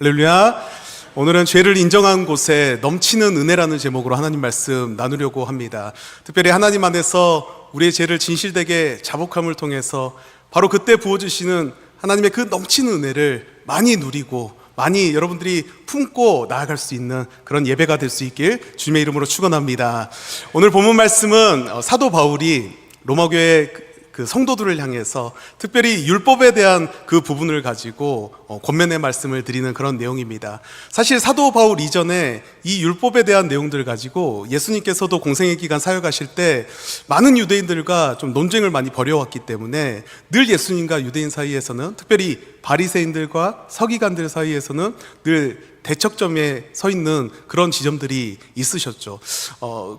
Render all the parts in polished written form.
할렐루야. 오늘은 죄를 인정한 곳에 넘치는 은혜라는 제목으로 하나님 말씀 나누려고 합니다. 특별히 하나님 안에서 우리의 죄를 진실되게 자복함을 통해서 바로 그때 부어주시는 하나님의 그 넘치는 은혜를 많이 누리고 많이 여러분들이 품고 나아갈 수 있는 그런 예배가 될 수 있길 주님의 이름으로 축원합니다. 오늘 본문 말씀은 사도 바울이 로마교회 그 성도들을 향해서 특별히 율법에 대한 그 부분을 가지고 권면의 말씀을 드리는 그런 내용입니다. 사실 사도 바울 이전에 이 율법에 대한 내용들을 가지고 예수님께서도 공생의 기간 사역하실 때 많은 유대인들과 좀 논쟁을 많이 벌여왔기 때문에 늘 예수님과 유대인 사이에서는, 특별히 바리새인들과 서기관들 사이에서는 늘 대척점에 서 있는 그런 지점들이 있으셨죠.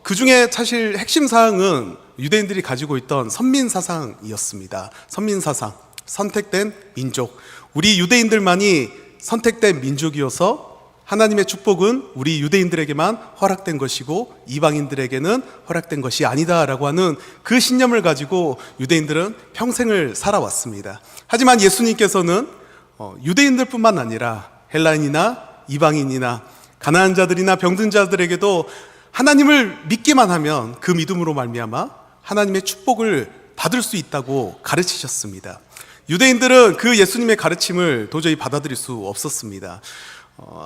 그 중에 사실 핵심 사항은 유대인들이 가지고 있던 선민사상이었습니다. 선민사상, 선택된 민족. 우리 유대인들만이 선택된 민족이어서 하나님의 축복은 우리 유대인들에게만 허락된 것이고 이방인들에게는 허락된 것이 아니다라고 하는 그 신념을 가지고 유대인들은 평생을 살아왔습니다. 하지만 예수님께서는 유대인들뿐만 아니라 헬라인이나 이방인이나 가난한 자들이나 병든 자들에게도 하나님을 믿기만 하면 그 믿음으로 말미암아 하나님의 축복을 받을 수 있다고 가르치셨습니다. 유대인들은 그 예수님의 가르침을 도저히 받아들일 수 없었습니다.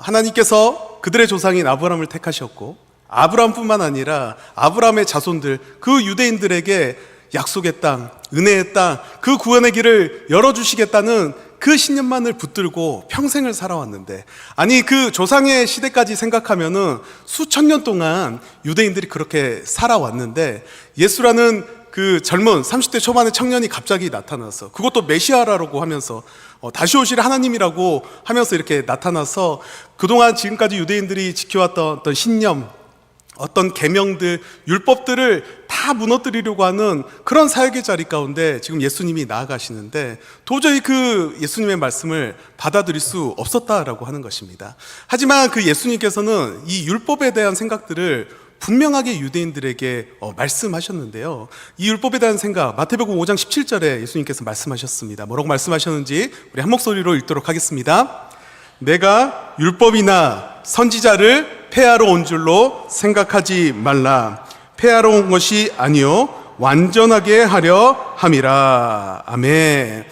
하나님께서 그들의 조상인 아브라함을 택하셨고 아브라함뿐만 아니라 아브라함의 자손들, 그 유대인들에게 약속의 땅, 은혜의 땅, 그 구원의 길을 열어주시겠다는 그 신념만을 붙들고 평생을 살아왔는데, 아니 그 조상의 시대까지 생각하면은 수천 년 동안 유대인들이 그렇게 살아왔는데 예수라는 그 젊은 30대 초반의 청년이 갑자기 나타나서, 그것도 메시아라고 하면서 다시 오실 하나님이라고 하면서 이렇게 나타나서 그동안 지금까지 유대인들이 지켜왔던 어떤 신념, 어떤 계명들, 율법들을 다 무너뜨리려고 하는 그런 사역의 자리 가운데 지금 예수님이 나아가시는데 도저히 그 예수님의 말씀을 받아들일 수 없었다라고 하는 것입니다. 하지만 그 예수님께서는 이 율법에 대한 생각들을 분명하게 유대인들에게 말씀하셨는데요. 이 율법에 대한 생각, 마태복음 5장 17절에 예수님께서 말씀하셨습니다. 뭐라고 말씀하셨는지 우리 한 목소리로 읽도록 하겠습니다. 내가 율법이나 선지자를 폐하러 온 줄로 생각하지 말라. 폐하러 온 것이 아니요 완전하게 하려 함이라. 아멘.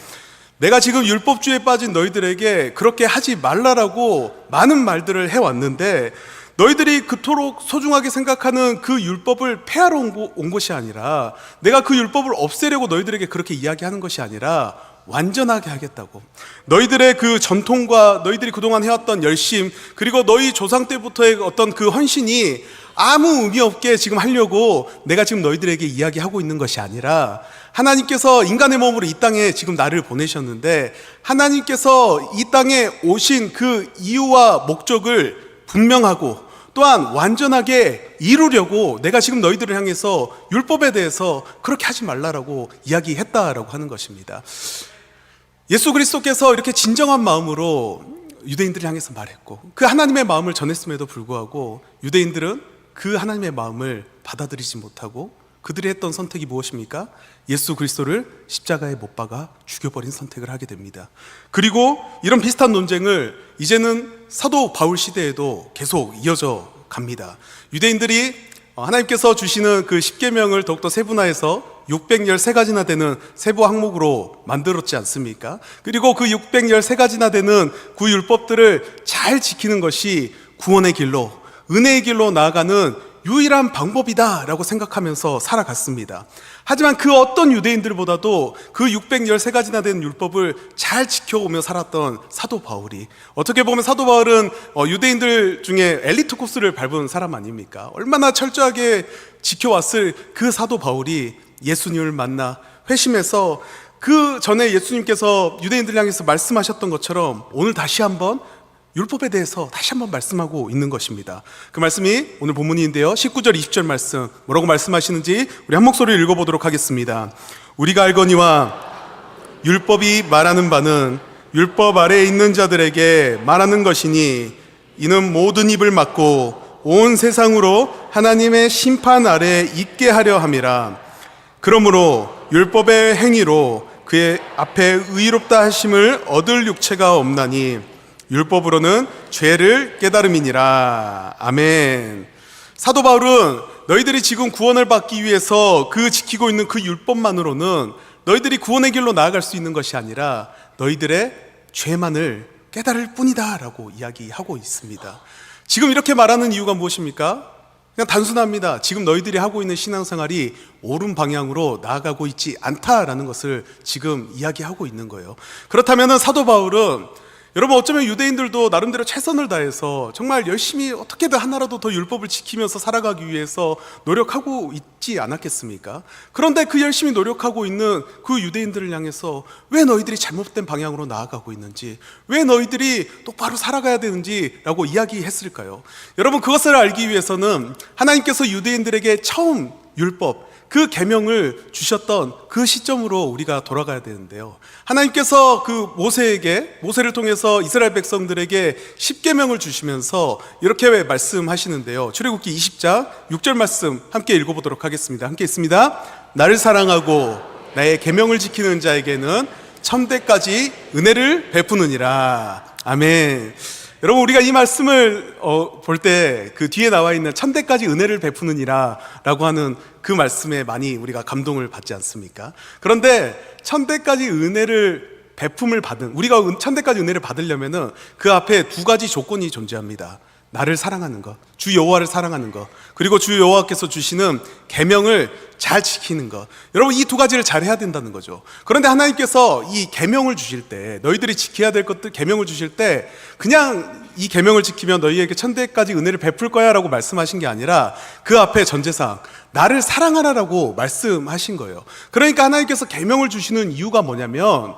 내가 지금 율법주의에 빠진 너희들에게 그렇게 하지 말라라고 많은 말들을 해왔는데 너희들이 그토록 소중하게 생각하는 그 율법을 폐하러 온 것이 아니라, 내가 그 율법을 없애려고 너희들에게 그렇게 이야기하는 것이 아니라 완전하게 하겠다고. 너희들의 그 전통과 너희들이 그동안 해왔던 열심, 그리고 너희 조상 때부터의 어떤 그 헌신이 아무 의미 없게 지금 하려고 내가 지금 너희들에게 이야기하고 있는 것이 아니라, 하나님께서 인간의 몸으로 이 땅에 지금 나를 보내셨는데 하나님께서 이 땅에 오신 그 이유와 목적을 분명하고 또한 완전하게 이루려고 내가 지금 너희들을 향해서 율법에 대해서 그렇게 하지 말라라고 이야기했다라고 하는 것입니다. 예수 그리스도께서 이렇게 진정한 마음으로 유대인들을 향해서 말했고 그 하나님의 마음을 전했음에도 불구하고 유대인들은 그 하나님의 마음을 받아들이지 못하고 그들이 했던 선택이 무엇입니까? 예수 그리스도를 십자가에 못 박아 죽여버린 선택을 하게 됩니다. 그리고 이런 비슷한 논쟁을 이제는 사도 바울 시대에도 계속 이어져 갑니다. 유대인들이 하나님께서 주시는 그 십계명을 더욱더 세분화해서 613가지나 되는 세부 항목으로 만들었지 않습니까? 그리고 그 613가지나 되는 그 율법들을 잘 지키는 것이 구원의 길로, 은혜의 길로 나아가는 유일한 방법이다 라고 생각하면서 살아갔습니다. 하지만 그 어떤 유대인들보다도 그 613가지나 되는 율법을 잘 지켜오며 살았던 사도 바울이, 어떻게 보면 사도 바울은 유대인들 중에 엘리트 코스를 밟은 사람 아닙니까? 얼마나 철저하게 지켜왔을 그 사도 바울이 예수님을 만나 회심해서 그 전에 예수님께서 유대인들 향해서 말씀하셨던 것처럼 오늘 다시 한번 율법에 대해서 다시 한번 말씀하고 있는 것입니다. 그 말씀이 오늘 본문인데요, 19절 20절 말씀 뭐라고 말씀하시는지 우리 한 목소리를 읽어보도록 하겠습니다. 우리가 알거니와 율법이 말하는 바는 율법 아래에 있는 자들에게 말하는 것이니 이는 모든 입을 막고 온 세상으로 하나님의 심판 아래에 있게 하려 함이라. 그러므로 율법의 행위로 그의 앞에 의롭다 하심을 얻을 육체가 없나니 율법으로는 죄를 깨달음이니라. 아멘. 사도 바울은 너희들이 지금 구원을 받기 위해서 그 지키고 있는 그 율법만으로는 너희들이 구원의 길로 나아갈 수 있는 것이 아니라 너희들의 죄만을 깨달을 뿐이다 라고 이야기하고 있습니다. 지금 이렇게 말하는 이유가 무엇입니까? 그냥 단순합니다. 지금 너희들이 하고 있는 신앙생활이 옳은 방향으로 나아가고 있지 않다라는 것을 지금 이야기하고 있는 거예요. 그렇다면 사도 바울은 여러분 어쩌면 유대인들도 나름대로 최선을 다해서 정말 열심히 어떻게든 하나라도 더 율법을 지키면서 살아가기 위해서 노력하고 있지 않았겠습니까? 그런데 그 열심히 노력하고 있는 그 유대인들을 향해서 왜 너희들이 잘못된 방향으로 나아가고 있는지, 왜 너희들이 똑바로 살아가야 되는지라고 이야기했을까요? 여러분 그것을 알기 위해서는 하나님께서 유대인들에게 처음 율법, 그 계명을 주셨던 그 시점으로 우리가 돌아가야 되는데요. 하나님께서 그 모세를 통해서 이스라엘 백성들에게 10계명을 주시면서 이렇게 말씀하시는데요. 출애굽기 20장 6절 말씀 함께 읽어보도록 하겠습니다. 함께 읽습니다. 나를 사랑하고 나의 계명을 지키는 자에게는 천대까지 은혜를 베푸느니라. 아멘. 여러분 우리가 이 말씀을 볼 때 그 뒤에 나와 있는 천대까지 은혜를 베푸느니라 라고 하는 그 말씀에 많이 우리가 감동을 받지 않습니까? 그런데 천대까지 은혜를 베품을 받은, 우리가 천대까지 은혜를 받으려면은 그 앞에 두 가지 조건이 존재합니다. 나를 사랑하는 것, 주 여호와를 사랑하는 것, 그리고 주 여호와께서 주시는 계명을 잘 지키는 것. 여러분 이 두 가지를 잘 해야 된다는 거죠. 그런데 하나님께서 이 계명을 주실 때, 너희들이 지켜야 될 것들 계명을 주실 때 그냥 이 계명을 지키면 너희에게 천대까지 은혜를 베풀 거야 라고 말씀하신 게 아니라 그 앞에 전제사항, 나를 사랑하라라고 말씀하신 거예요. 그러니까 하나님께서 계명을 주시는 이유가 뭐냐면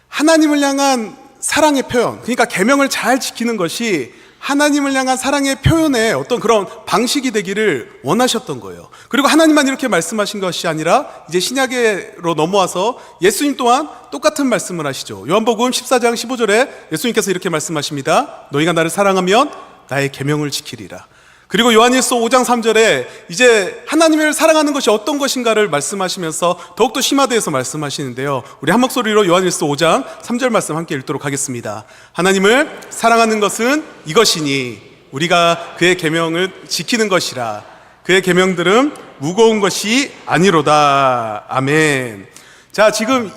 하나님을 향한 사랑의 표현, 그러니까 계명을 잘 지키는 것이 하나님을 향한 사랑의 표현의 어떤 그런 방식이 되기를 원하셨던 거예요. 그리고 하나님만 이렇게 말씀하신 것이 아니라 이제 신약으로 넘어와서 예수님 또한 똑같은 말씀을 하시죠. 요한복음 14장 15절에 예수님께서 이렇게 말씀하십니다. 너희가 나를 사랑하면 나의 계명을 지키리라. 그리고 요한일서 5장 3절에 이제 하나님을 사랑하는 것이 어떤 것인가를 말씀하시면서 더욱더 심화되어서 말씀하시는데요. 우리 한 목소리로 요한일서 5장 3절 말씀 함께 읽도록 하겠습니다. 하나님을 사랑하는 것은 이것이니 우리가 그의 계명을 지키는 것이라. 그의 계명들은 무거운 것이 아니로다. 아멘. 자, 지금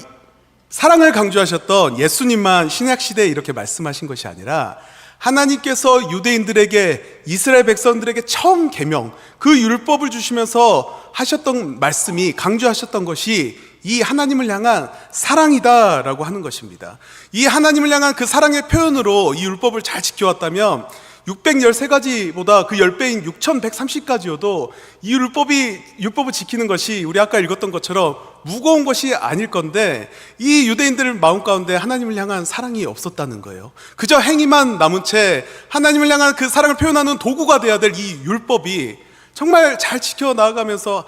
사랑을 강조하셨던 예수님만 신약시대에 이렇게 말씀하신 것이 아니라 하나님께서 유대인들에게, 이스라엘 백성들에게 처음 계명, 그 율법을 주시면서 하셨던 말씀이, 강조하셨던 것이 이 하나님을 향한 사랑이다라고 하는 것입니다. 이 하나님을 향한 그 사랑의 표현으로 이 율법을 잘 지켜왔다면 613가지보다 그 10배인 6130가지여도 이 율법을 지키는 것이 우리 아까 읽었던 것처럼 무거운 것이 아닐 건데 이 유대인들 마음 가운데 하나님을 향한 사랑이 없었다는 거예요. 그저 행위만 남은 채 하나님을 향한 그 사랑을 표현하는 도구가 돼야 될 이 율법이 정말 잘 지켜나가면서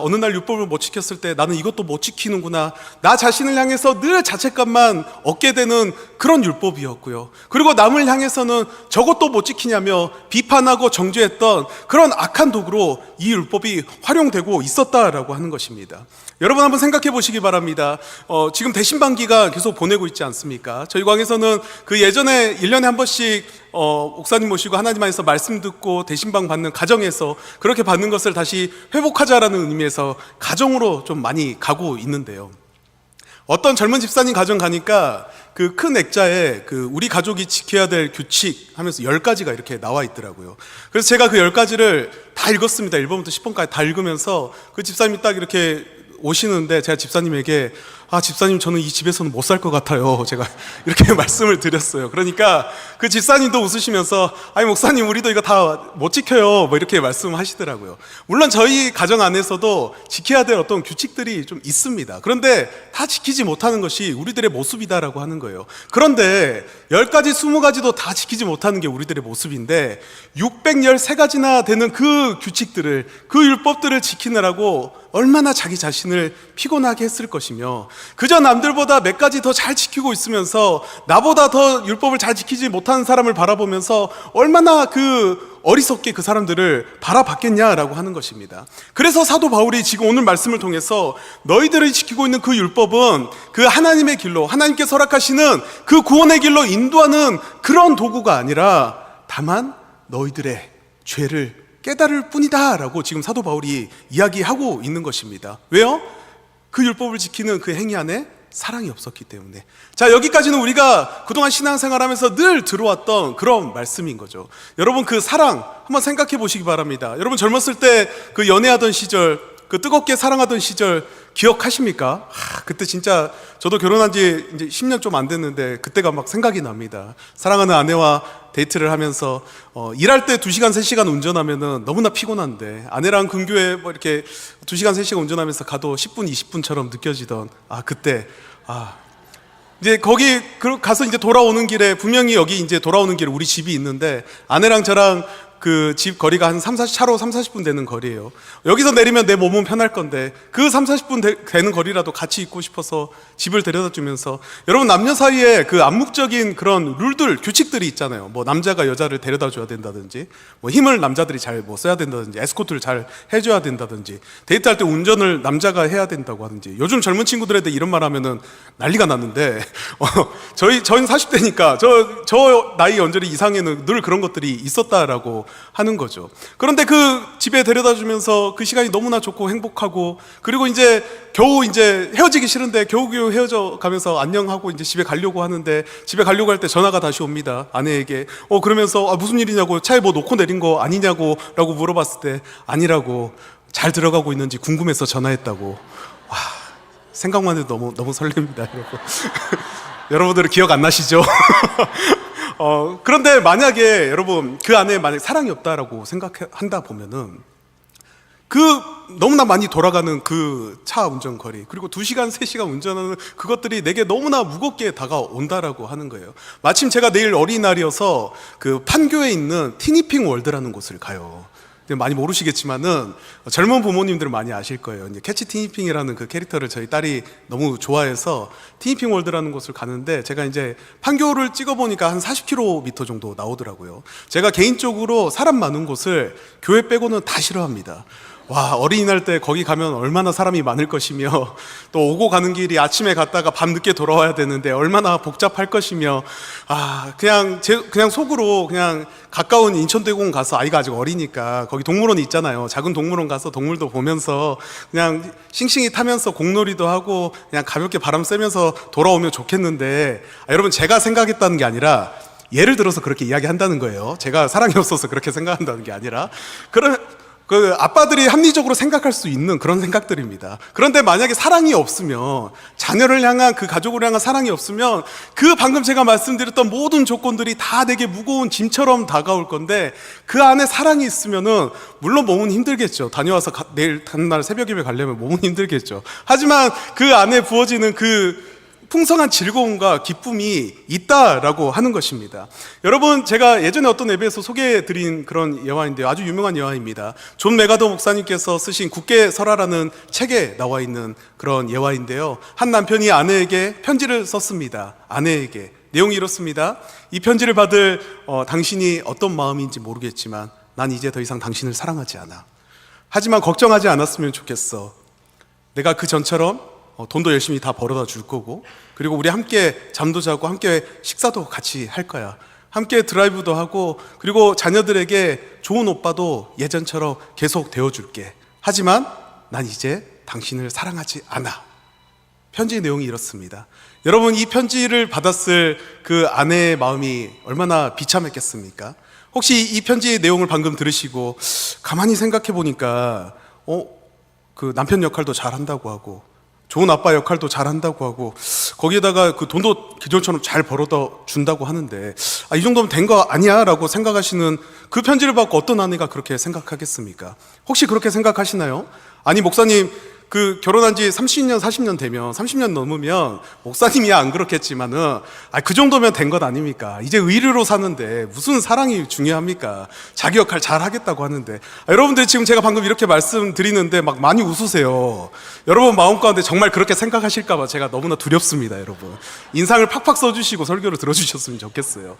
어느 날 율법을 못 지켰을 때 나는 이것도 못 지키는구나, 나 자신을 향해서 늘 자책감만 얻게 되는 그런 율법이었고요. 그리고 남을 향해서는 저것도 못 지키냐며 비판하고 정죄했던 그런 악한 도구로 이 율법이 활용되고 있었다라고 하는 것입니다. 여러분 한번 생각해 보시기 바랍니다. 지금 대신반기가 계속 보내고 있지 않습니까? 저희 광에서는 그 예전에 1년에 한 번씩 목사님 모시고 하나님 안에서 말씀 듣고 대신방 받는 가정에서 그렇게 받는 것을 다시 회복하자라는 의미에서 가정으로 좀 많이 가고 있는데요. 어떤 젊은 집사님 가정 가니까 그 큰 액자에 그 우리 가족이 지켜야 될 규칙 하면서 10가지가 이렇게 나와 있더라고요. 그래서 제가 그 10가지를 다 읽었습니다. 1번부터 10번까지 다 읽으면서 그 집사님이 딱 이렇게 오시는데 제가 집사님에게 집사님 저는 이 집에서는 못 살 것 같아요, 제가 이렇게 말씀을 드렸어요. 그러니까 그 집사님도 웃으시면서 목사님 우리도 이거 다 못 지켜요 뭐 이렇게 말씀하시더라고요. 물론 저희 가정 안에서도 지켜야 될 어떤 규칙들이 좀 있습니다. 그런데 다 지키지 못하는 것이 우리들의 모습이다라고 하는 거예요. 그런데 10가지 20가지도 다 지키지 못하는 게 우리들의 모습인데 613가지나 되는 그 규칙들을, 그 율법들을 지키느라고 얼마나 자기 자신을 피곤하게 했을 것이며 그저 남들보다 몇 가지 더 잘 지키고 있으면서 나보다 더 율법을 잘 지키지 못하는 사람을 바라보면서 얼마나 어리석게 그 사람들을 바라봤겠냐라고 하는 것입니다. 그래서 사도 바울이 지금 오늘 말씀을 통해서 너희들이 지키고 있는 그 율법은 그 하나님의 길로, 하나님께서 허락하시는 그 구원의 길로 인도하는 그런 도구가 아니라 다만 너희들의 죄를 깨달을 뿐이다 라고 지금 사도 바울이 이야기하고 있는 것입니다. 왜요? 그 율법을 지키는 그 행위 안에 사랑이 없었기 때문에. 자, 여기까지는 우리가 그동안 신앙생활하면서 늘 들어왔던 그런 말씀인 거죠. 여러분, 그 사랑 한번 생각해 보시기 바랍니다. 여러분, 젊었을 때 그 연애하던 시절, 그 뜨겁게 사랑하던 시절 기억하십니까? 그때 진짜 저도 결혼한 지 이제 10년 좀 안 됐는데 그때가 막 생각이 납니다. 사랑하는 아내와 데이트를 하면서 일할 때 2시간, 3시간 운전하면은 너무나 피곤한데 아내랑 근교에 뭐 이렇게 2시간, 3시간 운전하면서 가도 10분, 20분처럼 느껴지던 그때 이제 거기 가서 이제 돌아오는 길에 분명히 여기 이제 돌아오는 길에 우리 집이 있는데 아내랑 저랑 그 집 거리가 한 차로 3, 40분 되는 거리예요. 여기서 내리면 내 몸은 편할 건데 그 3, 40분 되는 거리라도 같이 있고 싶어서 집을 데려다 주면서 여러분 남녀 사이에 그 암묵적인 그런 룰들, 규칙들이 있잖아요. 뭐 남자가 여자를 데려다 줘야 된다든지 뭐 힘을 남자들이 잘 뭐 써야 된다든지 에스코트를 잘 해줘야 된다든지 데이트할 때 운전을 남자가 해야 된다고 하든지 요즘 젊은 친구들한테 이런 말 하면은 난리가 났는데 저희는 40대니까 저 나이 연절이 이상에는 늘 그런 것들이 있었다라고 하는 거죠. 그런데 그 집에 데려다 주면서 그 시간이 너무나 좋고 행복하고 그리고 이제 겨우 이제 헤어지기 싫은데 겨우겨우 헤어져 가면서 안녕하고 이제 집에 가려고 하는데 집에 가려고 할 때 전화가 다시 옵니다. 아내에게. 그러면서 무슨 일이냐고 차에 뭐 놓고 내린 거 아니냐고 라고 물어봤을 때 아니라고 잘 들어가고 있는지 궁금해서 전화했다고. 생각만 해도 너무 설렙니다, 여러분. 여러분들은 기억 안 나시죠? 그런데 만약에 여러분 그 안에 만약 사랑이 없다라고 생각한다 보면은 너무나 많이 돌아가는 그 차 운전 거리 그리고 2시간, 3시간 운전하는 그것들이 내게 너무나 무겁게 다가온다라고 하는 거예요. 마침 제가 내일 어린이날이어서 그 판교에 있는 티니핑 월드라는 곳을 가요. 많이 모르시겠지만은 젊은 부모님들은 많이 아실 거예요. 이제 캐치 티니핑이라는 그 캐릭터를 저희 딸이 너무 좋아해서 티니핑 월드라는 곳을 가는데 제가 이제 판교를 찍어보니까 한 40km 정도 나오더라고요. 제가 개인적으로 사람 많은 곳을 교회 빼고는 다 싫어합니다. 어린이날 때 거기 가면 얼마나 사람이 많을 것이며 또 오고 가는 길이 아침에 갔다가 밤 늦게 돌아와야 되는데 얼마나 복잡할 것이며 그냥 속으로 그냥 가까운 인천대공원 가서 아이가 아직 어리니까 거기 동물원이 있잖아요. 작은 동물원 가서 동물도 보면서 그냥 싱싱이 타면서 공놀이도 하고 그냥 가볍게 바람 쐬면서 돌아오면 좋겠는데 여러분 제가 생각했다는 게 아니라 예를 들어서 그렇게 이야기한다는 거예요. 제가 사랑이 없어서 그렇게 생각한다는 게 아니라 그 아빠들이 합리적으로 생각할 수 있는 그런 생각들입니다. 그런데 만약에 사랑이 없으면 자녀를 향한 그 가족을 향한 사랑이 없으면 그 방금 제가 말씀드렸던 모든 조건들이 다 되게 무거운 짐처럼 다가올 건데 그 안에 사랑이 있으면은 물론 몸은 힘들겠죠. 다녀와서 내일 다음날 새벽 예배 가려면 몸은 힘들겠죠. 하지만 그 안에 부어지는 그 풍성한 즐거움과 기쁨이 있다라고 하는 것입니다. 여러분 제가 예전에 어떤 예배에서 소개해드린 그런 예화인데요. 아주 유명한 예화입니다. 존 메가더 목사님께서 쓰신 굳게 서라라는 책에 나와 있는 그런 예화인데요. 한 남편이 아내에게 편지를 썼습니다. 아내에게 내용이 이렇습니다. 이 편지를 받을 당신이 어떤 마음인지 모르겠지만 난 이제 더 이상 당신을 사랑하지 않아. 하지만 걱정하지 않았으면 좋겠어. 내가 그 전처럼 돈도 열심히 다 벌어다 줄 거고 그리고 우리 함께 잠도 자고 함께 식사도 같이 할 거야. 함께 드라이브도 하고 그리고 자녀들에게 좋은 오빠도 예전처럼 계속 되어줄게. 하지만 난 이제 당신을 사랑하지 않아. 편지 내용이 이렇습니다. 여러분 이 편지를 받았을 그 아내의 마음이 얼마나 비참했겠습니까? 혹시 이 편지의 내용을 방금 들으시고 가만히 생각해 보니까 그 남편 역할도 잘한다고 하고 좋은 아빠 역할도 잘한다고 하고 거기에다가 그 돈도 기존처럼 잘 벌어다 준다고 하는데 이 정도면 된 거 아니야? 라고 생각하시는 그 편지를 받고 어떤 아내가 그렇게 생각하겠습니까? 혹시 그렇게 생각하시나요? 아니 목사님 그 결혼한 지 30년, 40년 되면, 30년 넘으면, 목사님이야 안 그렇겠지만은, 그 정도면 된 것 아닙니까? 이제 의리로 사는데, 무슨 사랑이 중요합니까? 자기 역할 잘 하겠다고 하는데. 여러분들 지금 제가 방금 이렇게 말씀드리는데 막 많이 웃으세요. 여러분 마음 가운데 정말 그렇게 생각하실까봐 제가 너무나 두렵습니다, 여러분. 인상을 팍팍 써주시고 설교를 들어주셨으면 좋겠어요.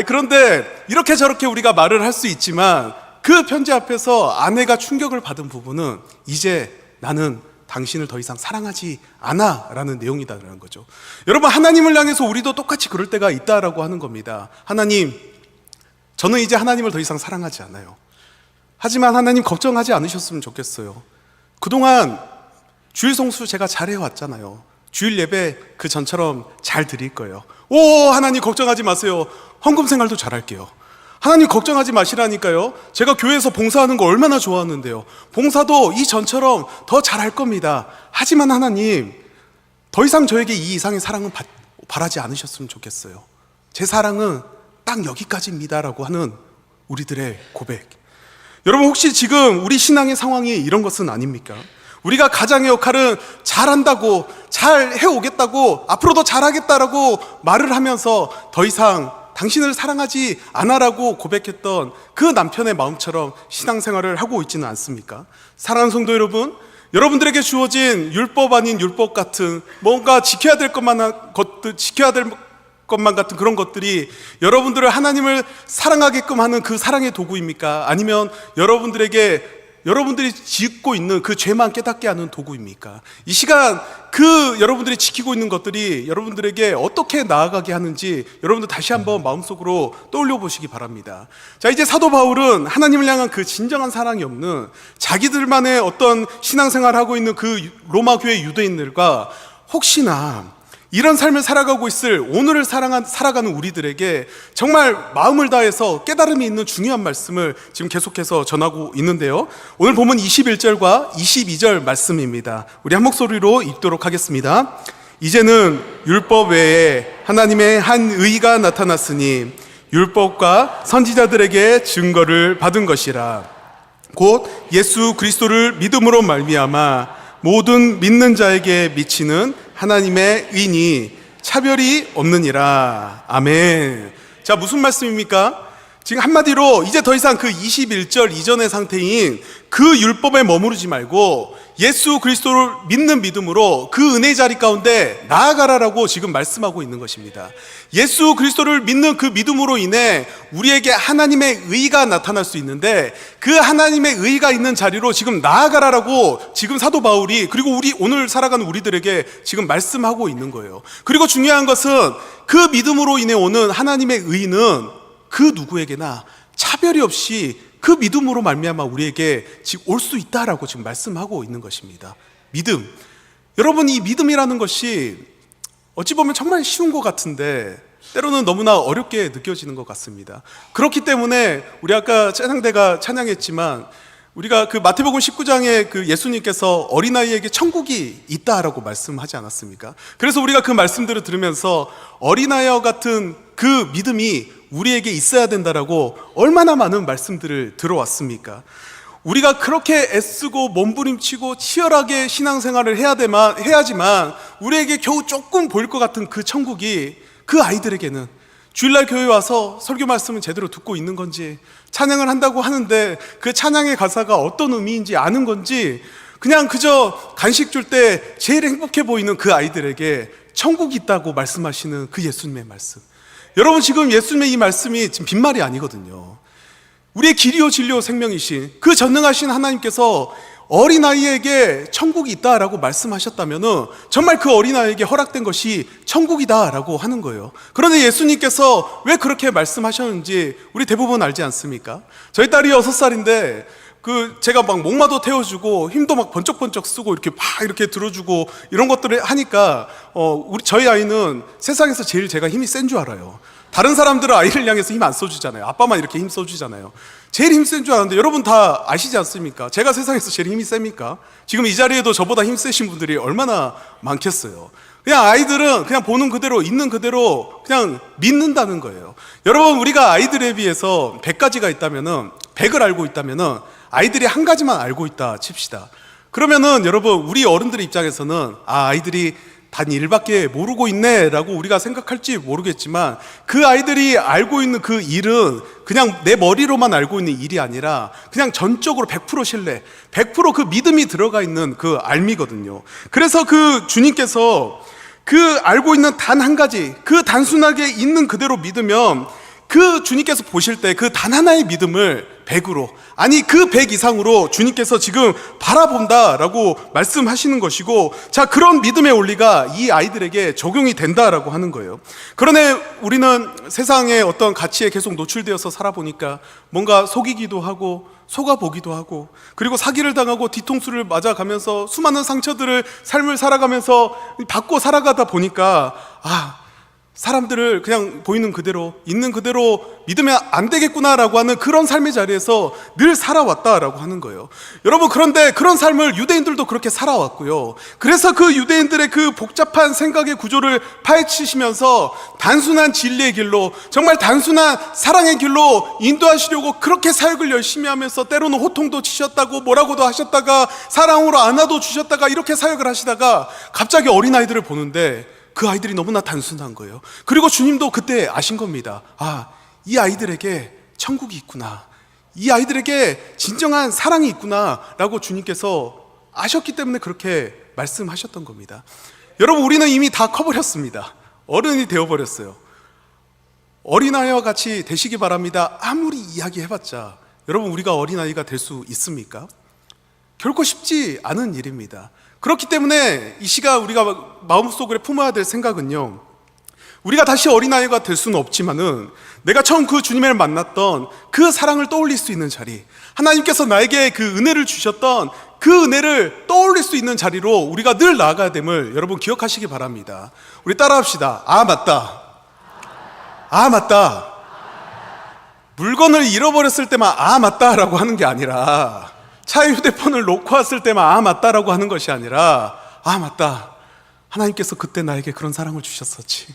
그런데 이렇게 저렇게 우리가 말을 할 수 있지만, 그 편지 앞에서 아내가 충격을 받은 부분은 이제 나는 당신을 더 이상 사랑하지 않아 라는 내용이다라는 거죠. 여러분, 하나님을 향해서 우리도 똑같이 그럴 때가 있다라고 하는 겁니다. 하나님, 저는 이제 하나님을 더 이상 사랑하지 않아요. 하지만 하나님 걱정하지 않으셨으면 좋겠어요. 그동안 주일 성수 제가 잘 해왔잖아요. 주일 예배 그 전처럼 잘 드릴 거예요. 하나님 걱정하지 마세요. 헌금 생활도 잘 할게요. 하나님 걱정하지 마시라니까요. 제가 교회에서 봉사하는 거 얼마나 좋아하는데요. 봉사도 이 전처럼 더 잘할 겁니다. 하지만 하나님, 더 이상 저에게 이 이상의 사랑은 바라지 않으셨으면 좋겠어요. 제 사랑은 딱 여기까지입니다 라고 하는 우리들의 고백. 여러분, 혹시 지금 우리 신앙의 상황이 이런 것은 아닙니까? 우리가 가장의 역할은 잘한다고, 잘 해오겠다고, 앞으로도 잘하겠다라고 말을 하면서 더 이상 당신을 사랑하지 않아라고 고백했던 그 남편의 마음처럼 신앙생활을 하고 있지는 않습니까? 사랑하는 성도 여러분, 여러분들에게 주어진 율법 아닌 율법 같은 뭔가 지켜야 될 것만 같은 그런 것들이 여러분들을 하나님을 사랑하게끔 하는 그 사랑의 도구입니까? 아니면 여러분들이 짓고 있는 그 죄만 깨닫게 하는 도구입니까? 이 시간 여러분들이 지키고 있는 것들이 여러분들에게 어떻게 나아가게 하는지 여러분들 다시 한번 마음속으로 떠올려 보시기 바랍니다. 자, 이제 사도 바울은 하나님을 향한 그 진정한 사랑이 없는 자기들만의 어떤 신앙생활을 하고 있는 그 로마 교회 유대인들과 혹시나 이런 삶을 살아가고 있을 오늘을 살아가는 우리들에게 정말 마음을 다해서 깨달음이 있는 중요한 말씀을 지금 계속해서 전하고 있는데요. 오늘 본문 21절과 22절 말씀입니다. 우리 한 목소리로 읽도록 하겠습니다. 이제는 율법 외에 하나님의 한 의가 나타났으니 율법과 선지자들에게 증거를 받은 것이라. 곧 예수 그리스도를 믿음으로 말미암아 모든 믿는 자에게 미치는 하나님의 의니 차별이 없느니라. 아멘. 자, 무슨 말씀입니까? 지금 한마디로 이제 더 이상 그 21절 이전의 상태인 그 율법에 머무르지 말고 예수 그리스도를 믿는 믿음으로 그 은혜의 자리 가운데 나아가라라고 지금 말씀하고 있는 것입니다. 예수 그리스도를 믿는 그 믿음으로 인해 우리에게 하나님의 의가 나타날 수 있는데 그 하나님의 의가 있는 자리로 지금 나아가라라고 지금 사도 바울이 그리고 우리 오늘 살아가는 우리들에게 지금 말씀하고 있는 거예요. 그리고 중요한 것은 그 믿음으로 인해 오는 하나님의 의는 그 누구에게나 차별이 없이 그 믿음으로 말미암아 우리에게 지금 올 수 있다라고 지금 말씀하고 있는 것입니다. 믿음. 여러분, 이 믿음이라는 것이 어찌 보면 정말 쉬운 것 같은데 때로는 너무나 어렵게 느껴지는 것 같습니다. 그렇기 때문에 우리 아까 찬양대가 찬양했지만 우리가 그 마태복음 19장에 그 예수님께서 어린아이에게 천국이 있다라고 말씀하지 않았습니까? 그래서 우리가 그 말씀들을 들으면서 어린아이와 같은 그 믿음이 우리에게 있어야 된다라고 얼마나 많은 말씀들을 들어왔습니까? 우리가 그렇게 애쓰고 몸부림치고 치열하게 신앙생활을 해야지만 우리에게 겨우 조금 보일 것 같은 그 천국이 그 아이들에게는 주일날 교회 와서 설교 말씀을 제대로 듣고 있는 건지, 찬양을 한다고 하는데 그 찬양의 가사가 어떤 의미인지 아는 건지, 그냥 그저 간식 줄 때 제일 행복해 보이는 그 아이들에게 천국이 있다고 말씀하시는 그 예수님의 말씀. 여러분, 지금 예수님의 이 말씀이 지금 빈말이 아니거든요. 우리의 길이요 진리요 생명이신 그 전능하신 하나님께서 어린아이에게 천국이 있다라고 말씀하셨다면 정말 그 어린아이에게 허락된 것이 천국이다라고 하는 거예요. 그런데 예수님께서 왜 그렇게 말씀하셨는지 우리 대부분 알지 않습니까? 저희 딸이 6살인데 제가 막 목마도 태워주고 힘도 막 번쩍번쩍 쓰고 이렇게 들어주고 이런 것들을 하니까 저희 아이는 세상에서 제일 제가 힘이 센 줄 알아요. 다른 사람들은 아이를 향해서 힘 안 써주잖아요. 아빠만 이렇게 힘 써주잖아요. 제일 힘 센 줄 아는데 여러분 다 아시지 않습니까? 제가 세상에서 제일 힘이 셉니까? 지금 이 자리에도 저보다 힘 세신 분들이 얼마나 많겠어요. 그냥 아이들은 그냥 보는 그대로 있는 그대로 그냥 믿는다는 거예요. 여러분, 우리가 아이들에 비해서 100가지가 있다면은 100을 알고 있다면은 아이들이 한 가지만 알고 있다 칩시다. 그러면은 여러분, 우리 어른들의 입장에서는 아이들이 단 일밖에 모르고 있네 라고 우리가 생각할지 모르겠지만, 그 아이들이 알고 있는 그 일은 그냥 내 머리로만 알고 있는 일이 아니라 그냥 전적으로 100% 신뢰, 100%그 믿음이 들어가 있는 그 알미거든요. 그래서 그 주님께서 그 알고 있는 단 한 가지, 그 단순하게 있는 그대로 믿으면 그 주님께서 보실 때 그 단 하나의 믿음을 100으로, 아니 그 100 이상으로 주님께서 지금 바라본다라고 말씀하시는 것이고, 자, 그런 믿음의 원리가 이 아이들에게 적용이 된다라고 하는 거예요. 그러나 우리는 세상의 어떤 가치에 계속 노출되어서 살아보니까 뭔가 속이기도 하고 속아보기도 하고, 그리고 사기를 당하고 뒤통수를 맞아가면서 수많은 상처들을 삶을 살아가면서 받고 살아가다 보니까 사람들을 그냥 보이는 그대로, 있는 그대로 믿으면 안 되겠구나라고 하는 그런 삶의 자리에서 늘 살아왔다라고 하는 거예요. 여러분, 그런데 그런 삶을 유대인들도 그렇게 살아왔고요. 그래서 그 유대인들의 그 복잡한 생각의 구조를 파헤치시면서 단순한 진리의 길로, 정말 단순한 사랑의 길로 인도하시려고 그렇게 사역을 열심히 하면서 때로는 호통도 치셨다고 뭐라고도 하셨다가 사랑으로 안아도 주셨다가 이렇게 사역을 하시다가 갑자기 어린아이들을 보는데 그 아이들이 너무나 단순한 거예요. 그리고 주님도 그때 아신 겁니다. 이 아이들에게 천국이 있구나, 이 아이들에게 진정한 사랑이 있구나 라고 주님께서 아셨기 때문에 그렇게 말씀하셨던 겁니다. 여러분, 우리는 이미 다 커버렸습니다. 어른이 되어버렸어요. 어린아이와 같이 되시기 바랍니다. 아무리 이야기해봤자 여러분, 우리가 어린아이가 될 수 있습니까? 결코 쉽지 않은 일입니다. 그렇기 때문에 이 시간 우리가 마음속으로 품어야 될 생각은요, 우리가 다시 어린아이가 될 수는 없지만은 내가 처음 그 주님을 만났던 그 사랑을 떠올릴 수 있는 자리, 하나님께서 나에게 그 은혜를 주셨던 그 은혜를 떠올릴 수 있는 자리로 우리가 늘 나아가야 됨을 여러분 기억하시기 바랍니다. 우리 따라합시다. 맞다. 맞다. 물건을 잃어버렸을 때만 맞다라고 하는 게 아니라, 차에 휴대폰을 놓고 왔을 때만 맞다라고 하는 것이 아니라, 맞다, 하나님께서 그때 나에게 그런 사랑을 주셨었지.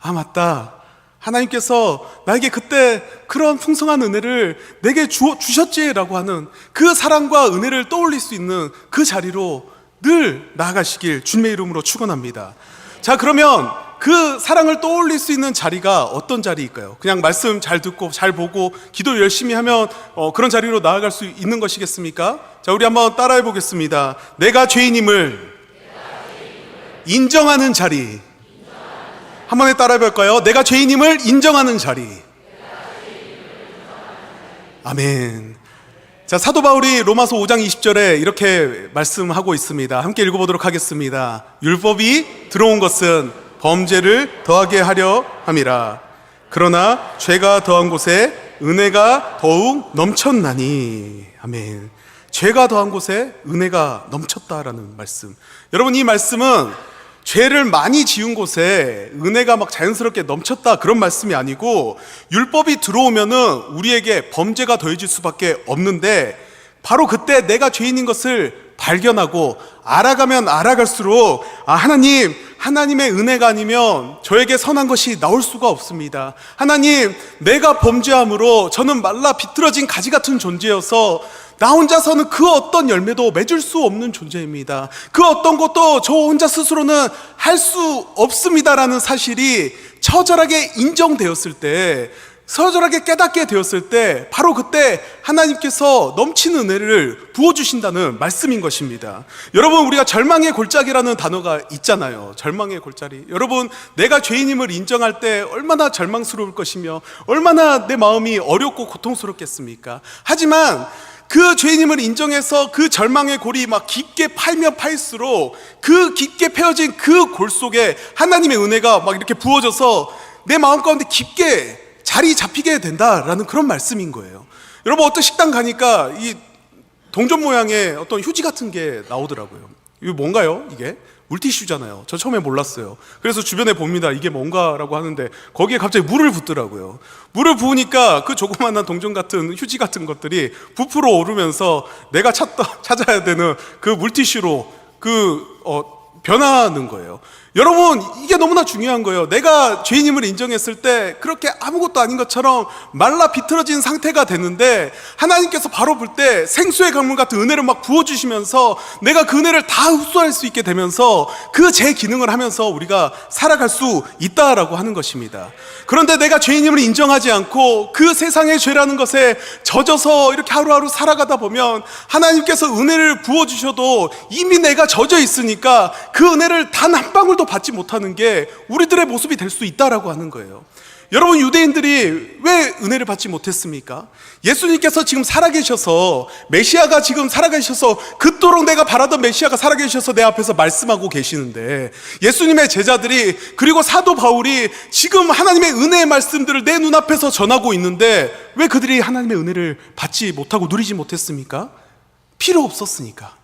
맞다, 하나님께서 나에게 그때 그런 풍성한 은혜를 내게 주셨지라고 하는 그 사랑과 은혜를 떠올릴 수 있는 그 자리로 늘 나아가시길 주님의 이름으로 축원합니다. 자, 그러면 그 사랑을 떠올릴 수 있는 자리가 어떤 자리일까요? 그냥 말씀 잘 듣고 잘 보고 기도 열심히 하면 그런 자리로 나아갈 수 있는 것이겠습니까? 자, 우리 한번 따라해 보겠습니다. 내가 죄인임을 인정하는 자리. 한 번에 따라해 볼까요? 내가 죄인임을 인정하는 자리. 아멘. 자, 사도 바울이 로마서 5장 20절에 이렇게 말씀하고 있습니다. 함께 읽어보도록 하겠습니다. 율법이 들어온 것은 범죄를 더하게 하려 함이라. 그러나 죄가 더한 곳에 은혜가 더욱 넘쳤나니. 아멘. 죄가 더한 곳에 은혜가 넘쳤다라는 말씀. 여러분, 이 말씀은 죄를 많이 지은 곳에 은혜가 막 자연스럽게 넘쳤다 그런 말씀이 아니고, 율법이 들어오면은 우리에게 범죄가 더해질 수밖에 없는데, 바로 그때 내가 죄인인 것을 발견하고 알아가면 알아갈수록 하나님의 은혜가 아니면 저에게 선한 것이 나올 수가 없습니다. 하나님, 내가 범죄함으로 저는 말라 비틀어진 가지 같은 존재여서 나 혼자서는 그 어떤 열매도 맺을 수 없는 존재입니다. 그 어떤 것도 저 혼자 스스로는 할 수 없습니다라는 사실이 처절하게 인정되었을 때, 처절하게 깨닫게 되었을 때, 바로 그때 하나님께서 넘치는 은혜를 부어주신다는 말씀인 것입니다. 여러분, 우리가 절망의 골짜기라는 단어가 있잖아요. 절망의 골짜기. 여러분, 내가 죄인임을 인정할 때 얼마나 절망스러울 것이며 얼마나 내 마음이 어렵고 고통스럽겠습니까? 하지만 그 죄인임을 인정해서 그 절망의 골이 막 깊게 파이면 파일수록 그 깊게 패어진 그 골 속에 하나님의 은혜가 막 이렇게 부어져서 내 마음 가운데 깊게 자리 잡히게 된다라는 그런 말씀인 거예요. 여러분, 어떤 식당 가니까 이 동전 모양의 어떤 휴지 같은 게 나오더라고요. 이거 뭔가요? 이게 물티슈잖아요. 저 처음에 몰랐어요. 그래서 주변에 봅니다. 이게 뭔가라고 하는데 거기에 갑자기 물을 붓더라고요. 물을 부으니까 그 조그만한 동전 같은 휴지 같은 것들이 부풀어 오르면서 내가 찾아야 되는 그 물티슈로 변하는 거예요. 여러분, 이게 너무나 중요한 거예요. 내가 죄인임을 인정했을 때 그렇게 아무것도 아닌 것처럼 말라 비틀어진 상태가 됐는데 하나님께서 바로 볼 때 생수의 강물 같은 은혜를 막 부어주시면서 내가 그 은혜를 다 흡수할 수 있게 되면서 그 제 기능을 하면서 우리가 살아갈 수 있다라고 하는 것입니다. 그런데 내가 죄인임을 인정하지 않고 그 세상의 죄라는 것에 젖어서 이렇게 하루하루 살아가다 보면 하나님께서 은혜를 부어주셔도 이미 내가 젖어 있으니까 그 은혜를 단 한 방울도 받지 못하는 게 우리들의 모습이 될 수 있다라고 하는 거예요. 여러분, 유대인들이 왜 은혜를 받지 못했습니까? 예수님께서 지금 살아계셔서, 메시아가 지금 살아계셔서, 그토록 내가 바라던 메시아가 살아계셔서 내 앞에서 말씀하고 계시는데, 예수님의 제자들이, 그리고 사도 바울이 지금 하나님의 은혜의 말씀들을 내 눈앞에서 전하고 있는데 왜 그들이 하나님의 은혜를 받지 못하고 누리지 못했습니까? 필요 없었으니까.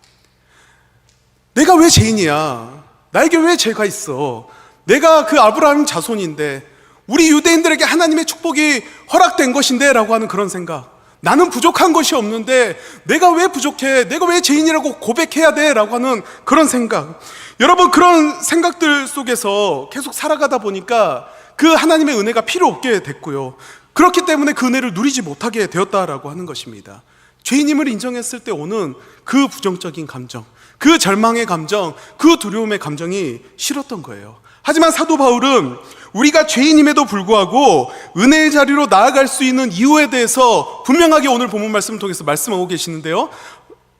내가 왜 죄인이야? 나에게 왜 죄가 있어? 내가 그 아브라함 자손인데, 우리 유대인들에게 하나님의 축복이 허락된 것인데 라고 하는 그런 생각. 나는 부족한 것이 없는데 내가 왜 부족해? 내가 왜 죄인이라고 고백해야 돼? 라고 하는 그런 생각. 여러분, 그런 생각들 속에서 계속 살아가다 보니까 그 하나님의 은혜가 필요 없게 됐고요, 그렇기 때문에 그 은혜를 누리지 못하게 되었다라고 하는 것입니다. 죄인임을 인정했을 때 오는 그 부정적인 감정, 그 절망의 감정, 그 두려움의 감정이 싫었던 거예요. 하지만 사도 바울은 우리가 죄인임에도 불구하고 은혜의 자리로 나아갈 수 있는 이유에 대해서 분명하게 오늘 본문 말씀을 통해서 말씀하고 계시는데요,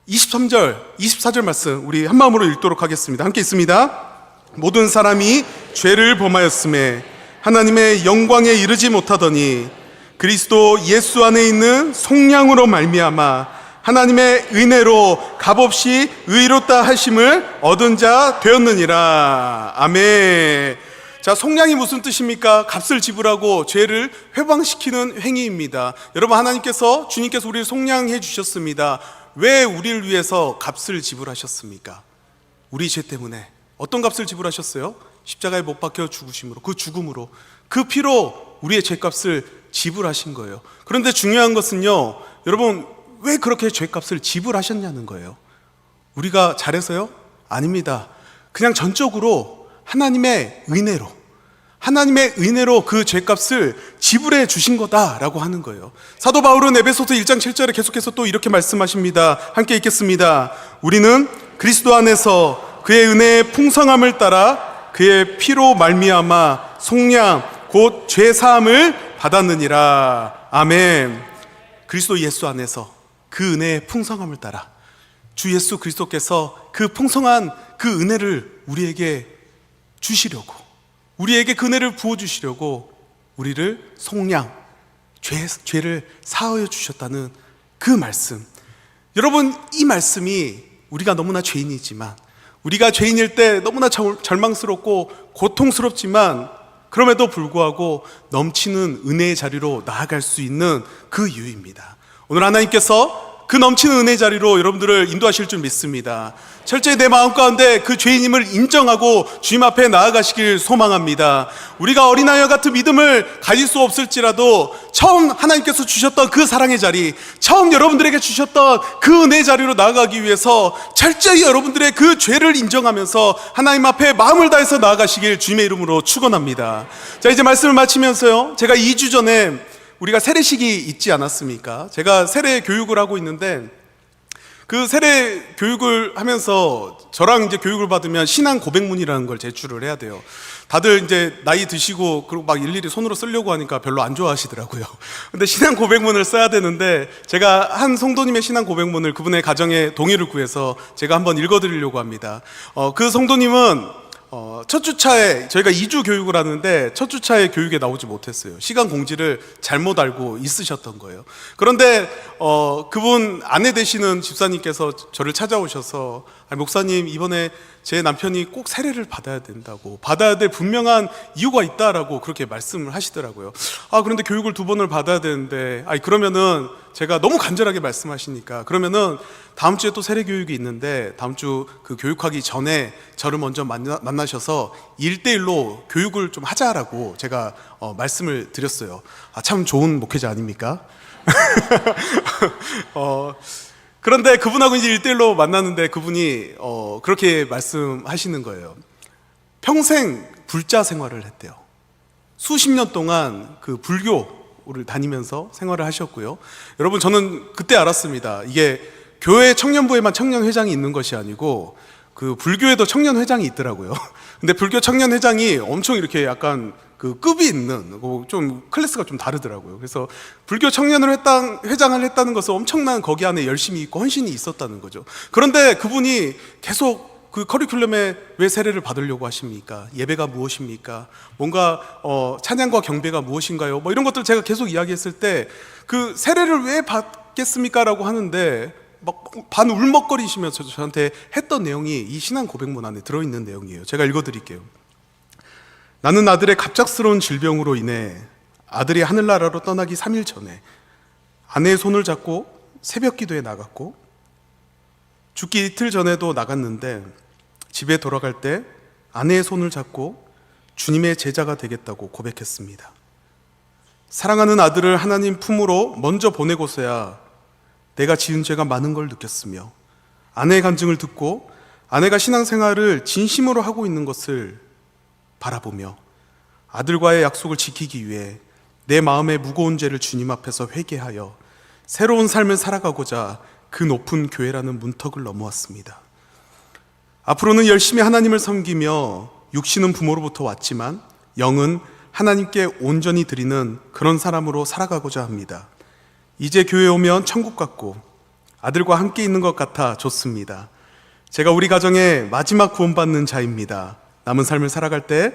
23절, 24절 말씀 우리 한 마음으로 읽도록 하겠습니다. 함께 있습니다. 모든 사람이 죄를 범하였음에 하나님의 영광에 이르지 못하더니 그리스도 예수 안에 있는 속량으로 말미암아 하나님의 은혜로 값없이 의롭다 하심을 얻은 자 되었느니라. 아멘. 자, 속량이 무슨 뜻입니까? 값을 지불하고 죄를 회방시키는 행위입니다. 여러분, 하나님께서, 주님께서 우리를 속량해 주셨습니다. 왜 우리를 위해서 값을 지불하셨습니까? 우리 죄 때문에. 어떤 값을 지불하셨어요? 십자가에 못 박혀 죽으심으로, 그 죽음으로, 그 피로 우리의 죄값을 지불하신 거예요. 그런데 중요한 것은요, 여러분, 왜 그렇게 죄값을 지불하셨냐는 거예요. 우리가 잘해서요? 아닙니다. 그냥 전적으로 하나님의 은혜로 그 죄값을 지불해 주신 거다라고 하는 거예요. 사도 바울은 에베소서 1장 7절에 계속해서 또 이렇게 말씀하십니다. 함께 읽겠습니다. 우리는 그리스도 안에서 그의 은혜의 풍성함을 따라 그의 피로 말미암아 속량 곧 죄사함을 받았느니라. 아멘. 그리스도 예수 안에서 그 은혜의 풍성함을 따라 주 예수 그리스도께서 그 풍성한 그 은혜를 우리에게 주시려고, 우리에게 그 은혜를 부어주시려고 우리를 속량, 죄를 사하여 주셨다는 그 말씀. 여러분, 이 말씀이 우리가 너무나 죄인이지만, 우리가 죄인일 때 너무나 절망스럽고 고통스럽지만 그럼에도 불구하고 넘치는 은혜의 자리로 나아갈 수 있는 그 이유입니다. 오늘 하나님께서 그 넘치는 은혜의 자리로 여러분들을 인도하실 줄 믿습니다. 철저히 내 마음 가운데 그 죄인임을 인정하고 주님 앞에 나아가시길 소망합니다. 우리가 어린아이와 같은 믿음을 가질 수 없을지라도 처음 하나님께서 주셨던 그 사랑의 자리, 처음 여러분들에게 주셨던 그 은혜의 자리로 나아가기 위해서 철저히 여러분들의 그 죄를 인정하면서 하나님 앞에 마음을 다해서 나아가시길 주님의 이름으로 축원합니다. 자, 이제 말씀을 마치면서요, 제가 2주 전에 우리가 세례식이 있지 않았습니까? 제가 세례 교육을 하고 있는데, 그 세례 교육을 하면서 저랑 이제 교육을 받으면 신앙 고백문이라는 걸 제출을 해야 돼요. 다들 이제 나이 드시고 그리고 막 일일이 손으로 쓰려고 하니까 별로 안 좋아하시더라고요. 근데 신앙 고백문을 써야 되는데, 제가 한 성도님의 신앙 고백문을 그분의 가정에 동의를 구해서 제가 한번 읽어드리려고 합니다. 그 성도님은 첫 주차에, 저희가 2주 교육을 하는데 첫 주차에 교육에 나오지 못했어요. 시간 공지를 잘못 알고 있으셨던 거예요. 그런데 그분 아내 되시는 집사님께서 저를 찾아오셔서, 목사님, 이번에 제 남편이 꼭 세례를 받아야 된다고, 받아야 될 분명한 이유가 있다라고 그렇게 말씀을 하시더라고요. 그런데 교육을 2번을 받아야 되는데, 그러면은, 제가 너무 간절하게 말씀하시니까, 그러면은 다음 주에 또 세례 교육이 있는데 다음 주 그 교육하기 전에 저를 먼저 만나셔서 1대1로 교육을 좀 하자라고 제가 말씀을 드렸어요. 참 좋은 목회자 아닙니까? 그런데 그분하고 이제 1대1로 만났는데 그분이 그렇게 말씀하시는 거예요. 평생 불자 생활을 했대요. 수십 년 동안 그 불교를 다니면서 생활을 하셨고요. 여러분, 저는 그때 알았습니다. 이게 교회 청년부에만 청년회장이 있는 것이 아니고 그 불교에도 청년회장이 있더라고요. 근데 불교 청년회장이 엄청 이렇게 약간 그 급이 있는, 좀 클래스가 좀 다르더라고요. 그래서 불교 회장을 했다는 것은 엄청난 거기 안에 열심이 있고 헌신이 있었다는 거죠. 그런데 그분이 계속 그 커리큘럼에 왜 세례를 받으려고 하십니까? 예배가 무엇입니까? 뭔가 찬양과 경배가 무엇인가요? 뭐 이런 것들 제가 계속 이야기했을 때 그 세례를 왜 받겠습니까? 라고 하는데 막 반 울먹거리시면서 저한테 했던 내용이 이 신앙 고백문 안에 들어있는 내용이에요. 제가 읽어드릴게요. 나는 아들의 갑작스러운 질병으로 인해 아들이 하늘나라로 떠나기 3일 전에 아내의 손을 잡고 새벽 기도에 나갔고 죽기 이틀 전에도 나갔는데 집에 돌아갈 때 아내의 손을 잡고 주님의 제자가 되겠다고 고백했습니다. 사랑하는 아들을 하나님 품으로 먼저 보내고서야 내가 지은 죄가 많은 걸 느꼈으며 아내의 간증을 듣고 아내가 신앙생활을 진심으로 하고 있는 것을 바라보며 아들과의 약속을 지키기 위해 내 마음의 무거운 죄를 주님 앞에서 회개하여 새로운 삶을 살아가고자 그 높은 교회라는 문턱을 넘어왔습니다. 앞으로는 열심히 하나님을 섬기며 육신은 부모로부터 왔지만 영은 하나님께 온전히 드리는 그런 사람으로 살아가고자 합니다. 이제 교회에 오면 천국 같고 아들과 함께 있는 것 같아 좋습니다. 제가 우리 가정의 마지막 구원받는 자입니다. 남은 삶을 살아갈 때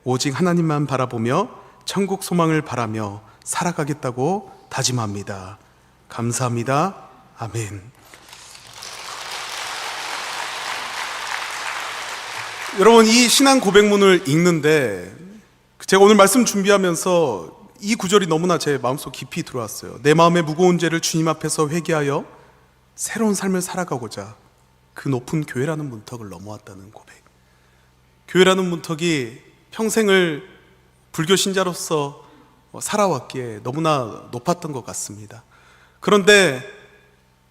오직 하나님만 바라보며 천국 소망을 바라며 살아가겠다고 다짐합니다. 감사합니다. 아멘. 여러분, 이 신앙 고백문을 읽는데 제가 오늘 말씀 준비하면서 이 구절이 너무나 제 마음속 깊이 들어왔어요. 내 마음의 무거운 죄를 주님 앞에서 회개하여 새로운 삶을 살아가고자 그 높은 교회라는 문턱을 넘어왔다는 고백. 교회라는 문턱이 평생을 불교 신자로서 살아왔기에 너무나 높았던 것 같습니다. 그런데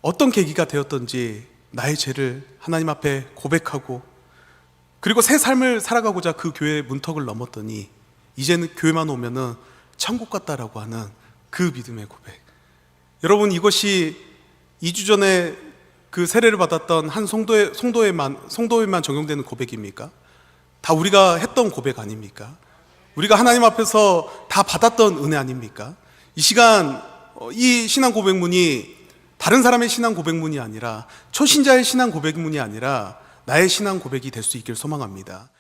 어떤 계기가 되었던지 나의 죄를 하나님 앞에 고백하고 그리고 새 삶을 살아가고자 그 교회의 문턱을 넘었더니 이제는 교회만 오면은 천국 같다라고 하는 그 믿음의 고백. 여러분, 이것이 2주 전에 그 세례를 받았던 한 성도에만 적용되는 고백입니까? 다 우리가 했던 고백 아닙니까? 우리가 하나님 앞에서 다 받았던 은혜 아닙니까? 이 시간 이 신앙 고백문이 다른 사람의 신앙 고백문이 아니라 초신자의 신앙 고백문이 아니라 나의 신앙 고백이 될 수 있길 소망합니다.